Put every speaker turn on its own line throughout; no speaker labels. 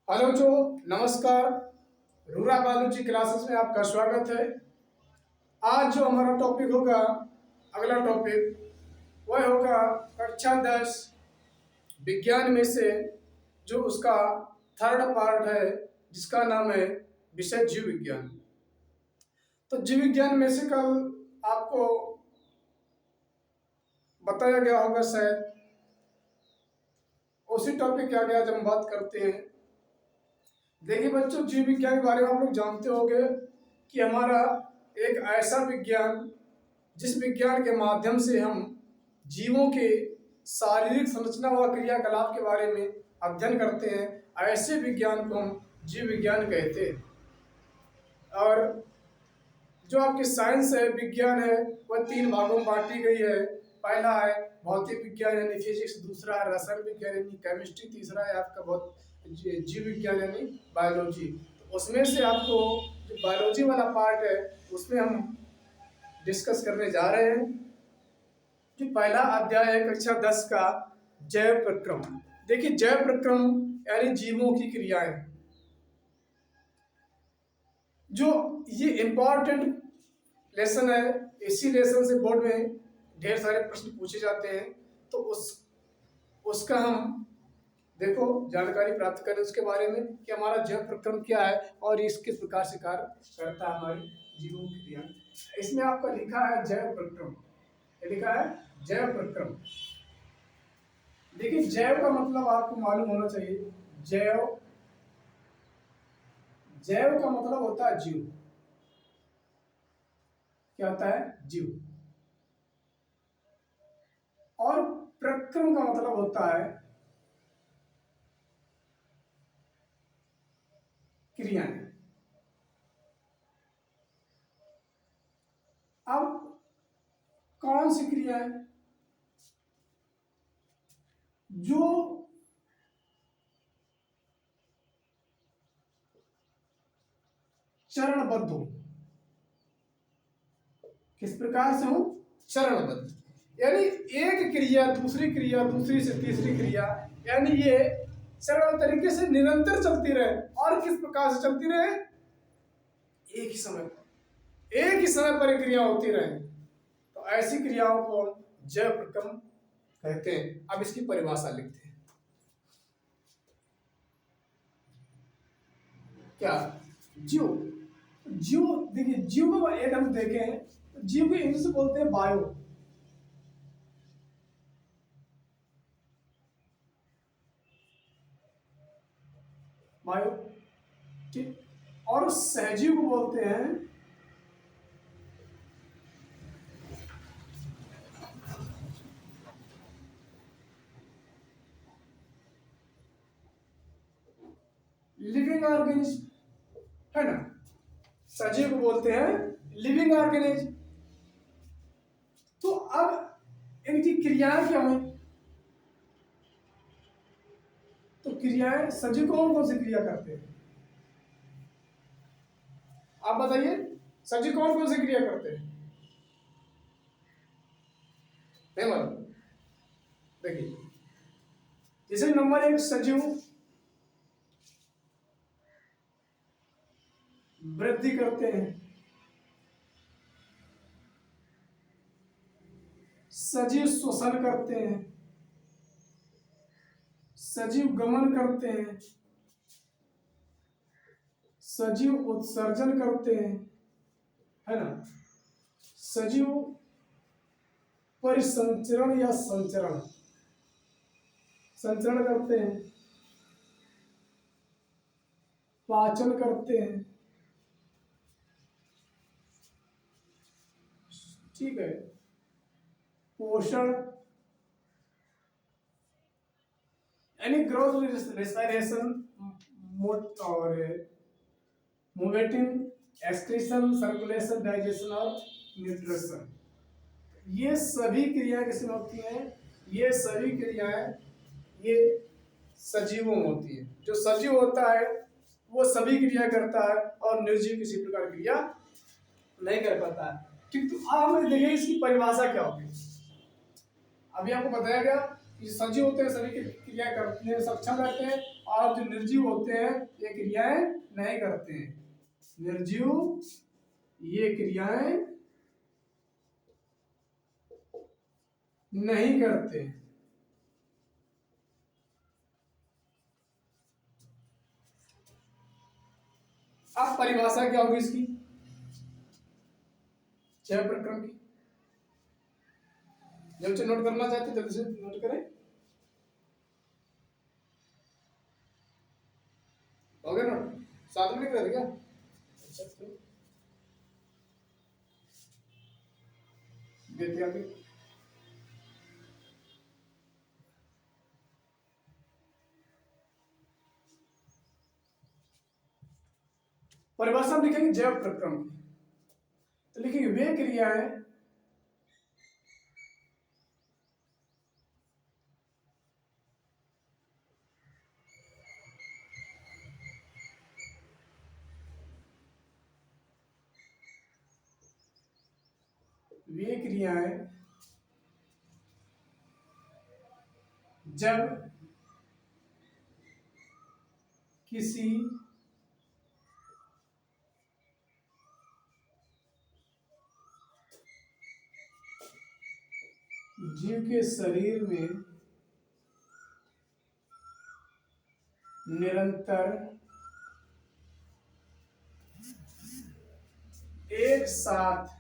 Hello नमस्कार। Rura biology classes में आपका स्वागत है। आज जो हमारा टॉपिक होगा, अगला टॉपिक वह होगा कक्षा 10 विज्ञान में से जो उसका थर्ड पार्ट है, जिसका नाम है विषय जीव विज्ञान। तो जीव विज्ञान में से कल आपको बताया गया होगा शायद, उसी टॉपिक के आगे आज हम बात करते हैं। देखिए बच्चों, जीव विज्ञान के बारे में आप लोग जानते होंगे कि हमारा एक ऐसा विज्ञान जिस विज्ञान के माध्यम से हम जीवों के शारीरिक संरचना व क्रियाकलाप के बारे में अध्ययन करते हैं, ऐसे विज्ञान को हम जीव विज्ञान कहते हैं। और जो आपकी साइंस है, विज्ञान है, वह 3 भागों में बांटी गई है। पहला है भौतिक विज्ञान यानी फिजिक्स, दूसरा है रसायन विज्ञान यानी केमिस्ट्री, तीसरा है आपका जीव विज्ञान यानी बायोलॉजी। तो उसमें से आपको जो बायोलॉजी वाला पार्ट है उसमें हम डिस्कस करने जा रहे हैं कि पहला अध्याय है कक्षा 10 का जैव प्रक्रम। देखिए, जैव प्रक्रम यानी जीवों की क्रियाएं। जो ये इंपॉर्टेंट लेसन है, इसी लेसन से बोर्ड में ढेर सारे प्रश्न पूछे जाते हैं। तो उसका हम देखो जानकारी प्राप्त करें उसके बारे में कि हमारा जैव प्रक्रम क्या है और इस किस प्रकार से कार्य करता है हमारी जीवों की क्रिया। इसमें आपका लिखा है जैव प्रक्रम, लिखा है जैव प्रक्रम। देखिए, जैव का मतलब आपको मालूम होना चाहिए। जैव जैव का मतलब होता है जीव। क्या होता है? जीव। और प्रक्रम का मतलब होता है क्रियाएं। अब कौन सी क्रियाएं जो चरणबद्ध हो? किस प्रकार से हो? चरणबद्ध, यानी एक क्रिया दूसरी क्रिया, दूसरी से तीसरी क्रिया, यानी ये चरण तरीके से निरंतर चलती रहे। और किस प्रकार से चलती रहे? एक ही समय पर क्रिया होती रहे। तो ऐसी क्रियाओं को जैव प्रक्रम कहते हैं। अब इसकी परिभाषा लिखते हैं। क्या? जीव। देखिए, जीव को एक हम देखें, जीव को इंग्लिश में बोलते हैं बायो। ठीक। और सहजीव को बोलते हैं लिविंग ऑर्गेनिज्म, है ना। सजीव को बोलते हैं लिविंग ऑर्गेनिज्म। तो अब इनकी क्रियाएं क्या हुई? तो क्रियाएं सजीव कौन कौन सी क्रिया करते हैं? आप बताइए, सजीव कौन कौन सी क्रिया करते हैं? नहीं मालूम? देखिए, जैसे नंबर 1, सजीव वृद्धि करते हैं, सजीव श्वसन करते हैं, सजीव गमन करते हैं, सजीव उत्सर्जन करते हैं, है ना। सजीव परिसंचरण या संचरण करते हैं, पाचन करते हैं, ठीक है, पोषण यानी ग्रोथ, रेस्पिरेशन और मूवमेंटिंग, एक्सक्रीशन, सर्कुलेशन, डाइजेशन और न्यूट्रिशन। ये सभी क्रियाएं किसमें होती हैं? ये सभी क्रियाएं ये सजीवों में होती है। जो सजीव होता है वो सभी क्रिया करता है और निर्जीव किसी प्रकार की क्रिया नहीं कर पाता है। ठीक, तो अब हमें देखिए इसकी परिभाषा क्या होगी। अभी आपको बताया गया कि सजीव होते हैं, सभी क्रिया करने में सक्षम रहते हैं, और जो निर्जीव होते हैं ये क्रियाएं नहीं करते हैं। निर्जीव ये क्रियाएं नहीं करते। अब परिभाषा क्या होगी इसकी, जैव प्रक्रम की? जब बच्चे नोट करना चाहते हैं जल्दी से नोट करें। हो गया नोट? साथ में लिख रहे थे क्या? अच्छा तो देखते आगे। परिभाषा में लिखेंगे जैव प्रक्रम की, तो लिखेंगे वे क्रियाएं वे क्रियाएं जब किसी जीव के शरीर में निरंतर एक साथ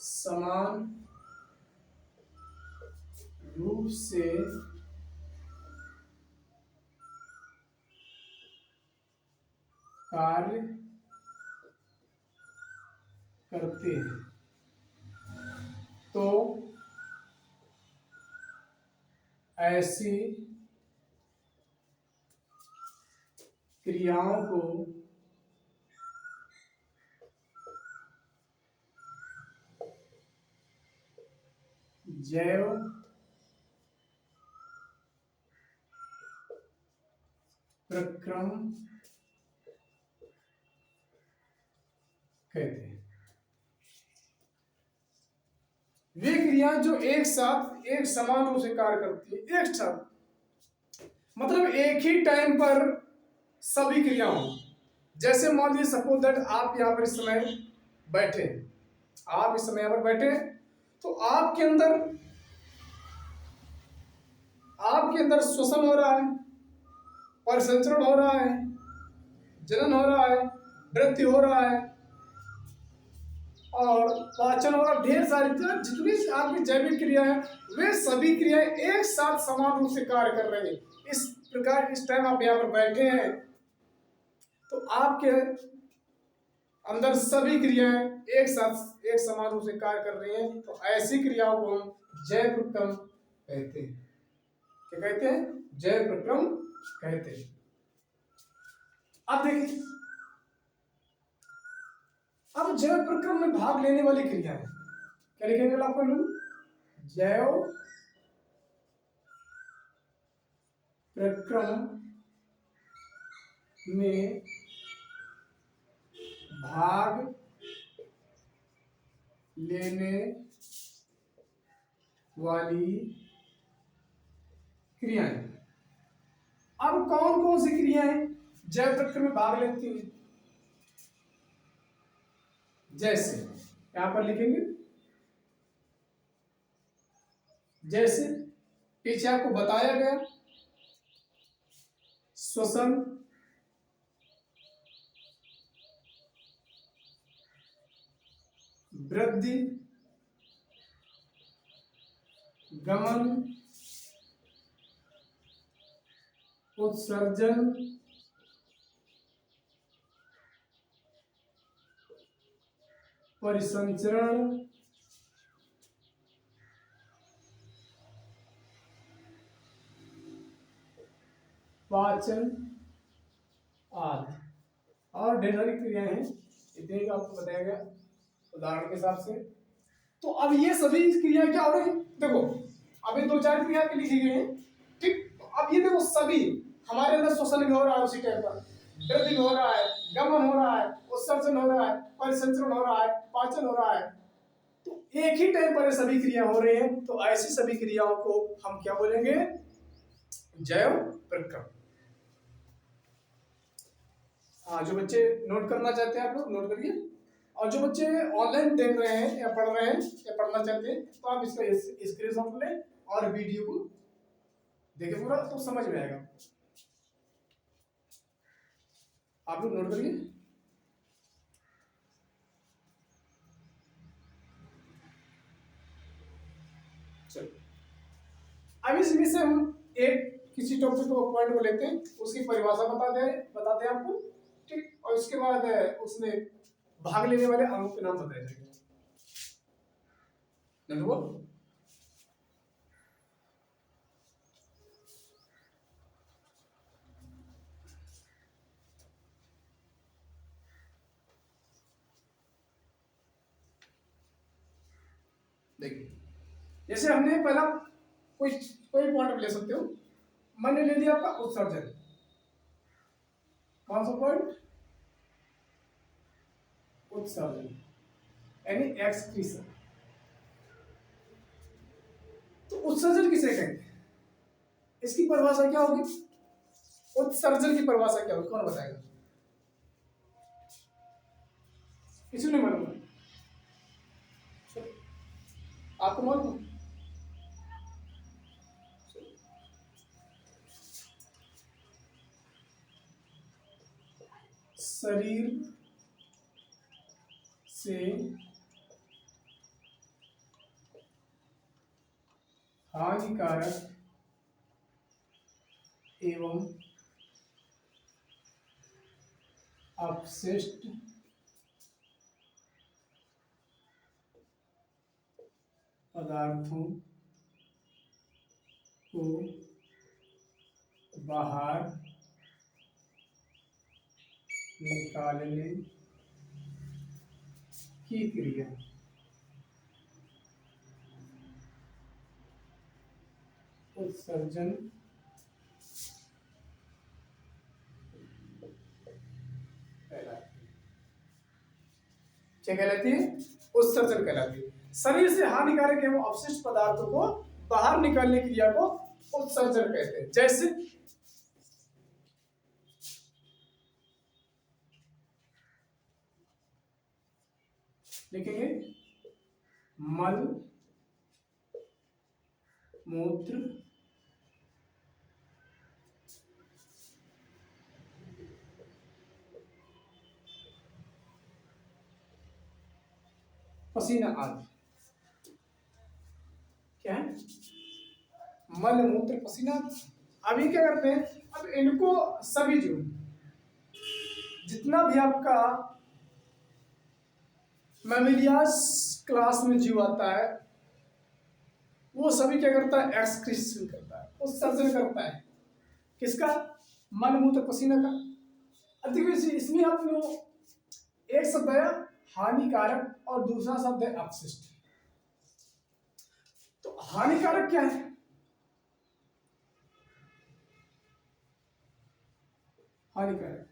समान रूप से कार्य करते हैं, तो ऐसी क्रियाओं को जैव प्रक्रम कहते हैं। वे क्रियाएं जो एक साथ एक समान रूप से कार्य करती है, एक साथ मतलब एक ही टाइम पर सभी क्रियाओं। जैसे मान लीजिए सपोज दैट आप यहाँ पर इस समय बैठे, आप इस समय यहाँ पर बैठे, तो आपके अंदर श्वसन हो रहा है, परिसंचरण हो रहा है, जनन हो रहा है, वृद्धि हो रहा है और पाचन हो रहा है। ढेर सारी जितनी आपकी जैविक क्रिया है वे सभी क्रियाएं एक साथ समान रूप से कार्य कर रही है। इस प्रकार इस टाइम आप यहाँ पर बैठे हैं तो आपके अंदर सभी क्रियाएं एक साथ एक समान रूप से कार्य कर रही हैं, तो ऐसी क्रियाओं को हम जैव प्रक्रम कहते हैं। क्या कहते हैं? जैव प्रक्रम कहते हैं। अब देखिए, अब जैव प्रक्रम में भाग लेने वाली क्रिया है, क्या लिखेंगे आपको लोग? जैव प्रक्रम में भाग लेने वाली क्रियाएं। अब कौन कौन सी क्रियाएं जैव प्रक्रम में भाग लेती हैं? जैसे यहां पर लिखेंगे, जैसे पीछे आपको बताया गया श्वसन, वृद्धि, गमन, उत्सर्जन, परिसंचरण, पाचन आदि और ढेर सारी क्रियाएं हैं, इतने का आपको बताया गया उदाहरण के हिसाब से। तो अब ये सभी क्रियाएं क्या हो रही है? देखो अब ये दो चार क्रिया लिखी गई हैं, ठीक। तो अब ये देखो सभी हमारे अंदर श्वसन भी हो रहा है उसी टाइम पर, वृद्धि हो रहा है, गमन हो रहा है, उत्सर्जन हो रहा है, परिसंचरण हो रहा है, पाचन हो रहा है। तो एक ही टाइम पर ये सभी क्रिया हो रही हैं, तो ऐसी सभी क्रियाओं को हम क्या बोलेंगे? जैव प्रक्रम। हाँ, जो बच्चे नोट करना चाहते हैं आप लोग नोट करिए, और जो बच्चे ऑनलाइन देख रहे हैं या पढ़ रहे हैं या पढ़ना चाहते हैं तो आप इसका स्क्रीनशॉट लें और वीडियो को देखें पूरा, तो समझ में आएगा। आप लोग नोट करिए। चलो, अब इसमें से हम एक किसी टॉपिक को पॉइंट को लेते हैं, उसकी परिभाषा बताते हैं आपको, ठीक, और उसके बाद उसमें भाग लेने वाले अंगों के नाम बताए जाएंगे। नंबर देखिए, जैसे हमने पहला कोई कोई पॉइंट ले सकते हो, मैंने ले लिया आपका उत्सर्जन। कौन सा पॉइंट? उत्सर्जन यानी एक्सक्रीशन। तो उत्सर्जन किसे कहते हैं, इसकी परिभाषा क्या होगी? उत्सर्जन की परिभाषा क्या होगी, कौन बताएगा? किसी ने मालूम? आपको मालूम? शरीर से हानिकारक एवं अपशिष्ट पदार्थों को बाहर निकालने की क्रिया उत्सर्जन क्या कहलाती है? उत्सर्जन कहलाती है। शरीर से हानिकारक एवं अपशिष्ट पदार्थों को बाहर निकालने की क्रिया को उत्सर्जन कहते हैं। जैसे लिखेंगे मल मूत्र पसीना आदि। क्या है? मल मूत्र पसीना। अभी क्या करते हैं, अब इनको सभी जो जितना भी आपका मैमिलियास क्लास में जीव आता है वो सभी क्या करता है? एक्सक्रीशन करता है, उत्सर्जन करता है। किसका? मल मूत्र पसीना का। अधिक इसमें हम लोग एक शब्द है हानिकारक और दूसरा शब्द है अपशिष्ट। तो हानिकारक क्या है? हानिकारक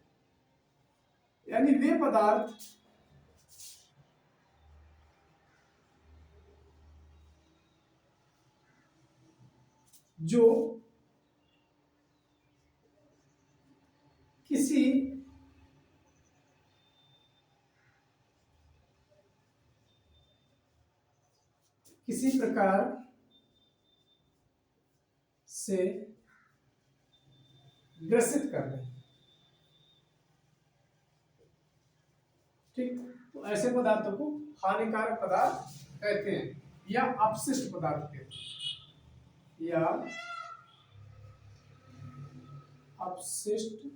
यानी वे पदार्थ जो किसी प्रकार से ग्रसित कर रहे हैं, ठीक, तो ऐसे पदार्थों को हानिकारक पदार्थ कहते हैं या अपशिष्ट पदार्थ कहते हैं या अपशिष्ट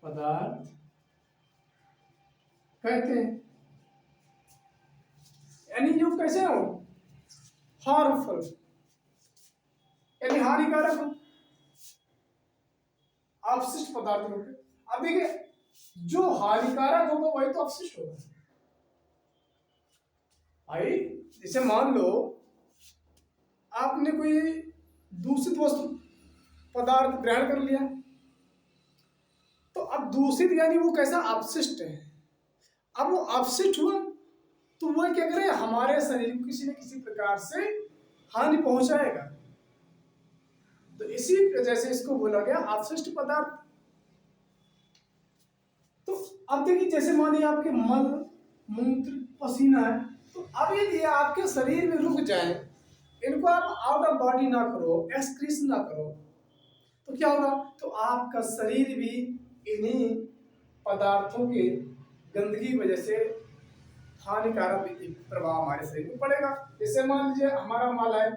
पदार्थ कहते हैं। यानी जो कैसे हो? हार्मफुल यानी हानिकारक हो, अपशिष्ट पदार्थ होते। अब देखिए, जो हानिकारक होगा वही तो अपशिष्ट होगा भाई। जैसे मान लो आपने कोई दूषित वस्तु पदार्थ ग्रहण कर लिया, तो अब दूषित यानी वो कैसा? अपशिष्ट है। अब वो अपशिष्ट हुआ तो वो क्या करे, हमारे शरीर को किसी न किसी प्रकार से हानि पहुंचाएगा। तो इसी वजह से इसको बोला गया अपशिष्ट पदार्थ। तो अब देखिए, जैसे मानिए आपके मल मूत्र पसीना है, तो अब यदि आपके शरीर में रुक जाए, इनको आप आउट ऑफ बॉडी ना करो, एक्सक्रीशन ना करो, तो क्या होगा, तो आपका शरीर भी इन्हीं पदार्थों के गंदगी की वजह से हानिकारक प्रभाव हमारे शरीर में पड़ेगा। जैसे मान लीजिए हमारा मल है,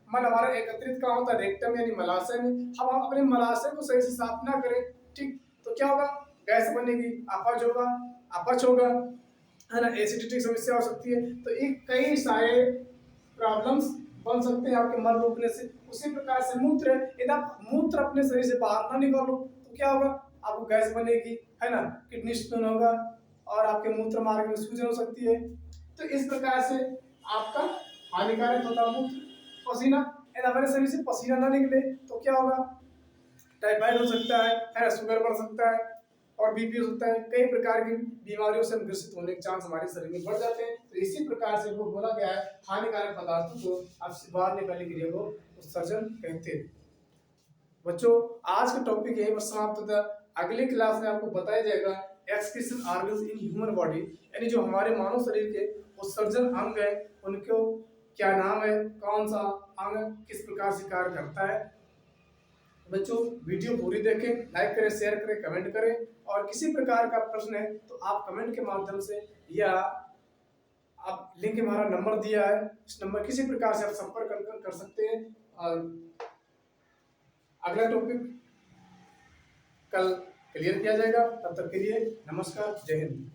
मल हमारा एकत्रित कहाँ होता है, रेक्टम यानी मलाशय में। हम अपने मलाशय को सही से साफ ना करें, ठीक, तो क्या होगा, गैस बनेगी, अपच होगा, है ना, एसिडिटी की समस्या हो सकती है। तो एक कई सारे प्रॉब्लम्स बन सकते हैं आपके मल रोकने से। उसी प्रकार से मूत्र, यदि आप मूत्र अपने शरीर से बाहर ना निकालो तो क्या होगा, आपको गैस बनेगी, है ना, किडनी स्टोन होगा और आपके मूत्र मार्ग में सूजन हो सकती है। तो इस प्रकार से आपका हानिकारक होता है मूत्र। पसीना, यदि हमारे शरीर से पसीना ना निकले तो क्या होगा, टाइफाइड हो सकता है, शुगर बढ़ सकता है और बीपी हो सकता है। कई प्रकार की बीमारियों से ग्रसित होने के चांस हमारे शरीर में बढ़ जाते हैं। तो इसी प्रकार से वो बोला गया है, हानिकारक पदार्थों को आपसे बाहर निकालने के लिए वो उत्सर्जन कहते हैं। बच्चों, आज का टॉपिक यही पर समाप्त होता है। अगली क्लास में आपको बताया जाएगा excretion organs in human body, यानी जो हमारे मानव शरीर के उत्सर्जन अंग है उनको क्या नाम है, कौन सा अंग किस प्रकार से कार्य करता है। बच्चों, वीडियो पूरी देखें, लाइक करें, शेयर करें, कमेंट करें, और किसी प्रकार का प्रश्न है तो आप कमेंट के माध्यम से, या आप लिंक में हमारा नंबर दिया है, इस नंबर किसी प्रकार से आप संपर्क कर सकते हैं। और अगला टॉपिक कल क्लियर किया जाएगा। तब तक के लिए नमस्कार, जय हिंद।